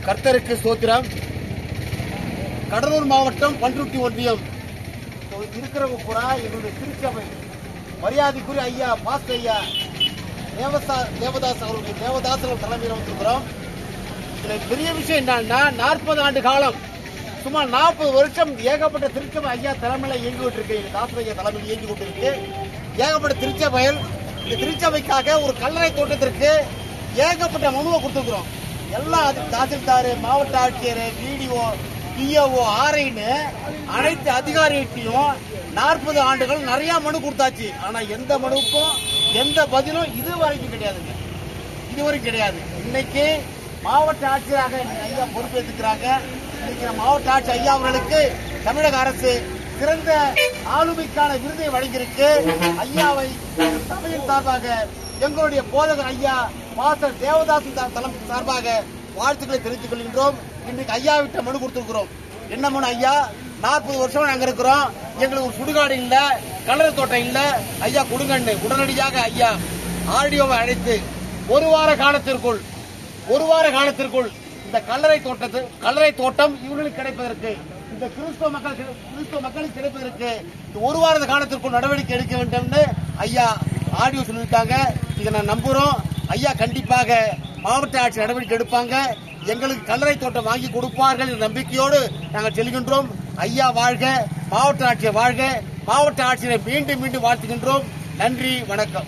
கர்த்தருக்கு ஸ்தோத்திரம். கடலூர் மாவட்டம் பண்ருட்டி ஒன்றியம் இருக்கிறவங்க பூரா எங்களுடைய திருச்சபை மரியாதைக்குரிய ஐயா பாஸ்டர் ஐயா தேவதாஸ் அவர்கள் தலைமையில் வந்திருக்கிறோம். இதுல பெரிய விஷயம் என்னன்னா 40 ஆண்டு காலம் சுமார் 40 வருஷம் ஏகப்பட்ட திருச்சபை ஐயா தலைமையில் இயங்கிவிட்டு இருக்கு. தாசர் ஐயா தலைமையில் இயங்கி கொண்டிருக்கு ஏகப்பட்ட திருச்சபைகள். இந்த திருச்சபைக்காக ஒரு கல்லறை தோட்டத்திற்கு ஏகப்பட்ட மனுவை கொடுத்துருக்கிறோம். எல்லாம் தாசில்தார், மாவட்ட ஆட்சியர், பிடிஓ, பிஓ, ஆர்ஐன்னு அனைத்து அதிகாரிகிட்டையும் 40 ஆண்டுகள் நிறைய மனு கொடுத்தாச்சு. ஆனா எந்த மனுவுக்கும் எந்த பதிலும் இதுவரைக்கும் கிடையாதுங்க. இதுவரைக்கும் கிடையாது. இன்னைக்கு மாவட்ட ஆட்சியராக ஐயா பொறுப்பேற்றுக்கிறாங்க. இன்னைக்கு மாவட்ட ஆட்சி ஐயா அவர்களுக்கு தமிழக அரசு சிறந்த ஆளுமைக்கான விருதை வழங்கியிருக்கு. ஐயாவை சபையின் சார்பாக எங்களுடைய போதகர் ஐயா பாஸ்டர் தேவதாஸ் சார்பாக வாழ்த்துக்களை தெரிவித்துக் கொள்கின்றோம். இன்றைக்கு ஐயா விட்ட மனு கொடுத்திருக்கிறோம். என்ன மனு ஐயா? 40 வருஷம் நாங்க இருக்கிறோம், எங்களுக்கு ஒரு சுடுகாடு இல்ல, கல்லறை தோட்டம் இல்ல, ஐயா கொடுங்கன்னு உடனடியாக ஐயா ஆர்டிஓவை அழைத்து ஒரு வார காலத்திற்குள் இந்த கல்லறை தோட்டம் இவர்களுக்கு கிடைப்பதற்கு, இந்த கிறிஸ்தவ மக்களுக்கு கிடைப்பதற்கு ஒரு வார காலத்திற்குள் நடவடிக்கை எடுக்க வேண்டும் ஐயா ஆடியோ சொல்லியிருக்காங்க. இதை நான் நம்புறோம். ஐயா கண்டிப்பாக மாவட்ட ஆட்சி நடவடிக்கை எடுப்பாங்க. எங்களுக்கு கல்லறை தோட்டம் வாங்கி கொடுப்பார்கள் என்ற நம்பிக்கையோடு நாங்கள் செல்கின்றோம். ஐயா வாழ்க, மாவட்ட ஆட்சியர் வாழ்க, மாவட்ட ஆட்சியரை மீண்டும் வாழ்த்துகின்றோம். நன்றி, வணக்கம்.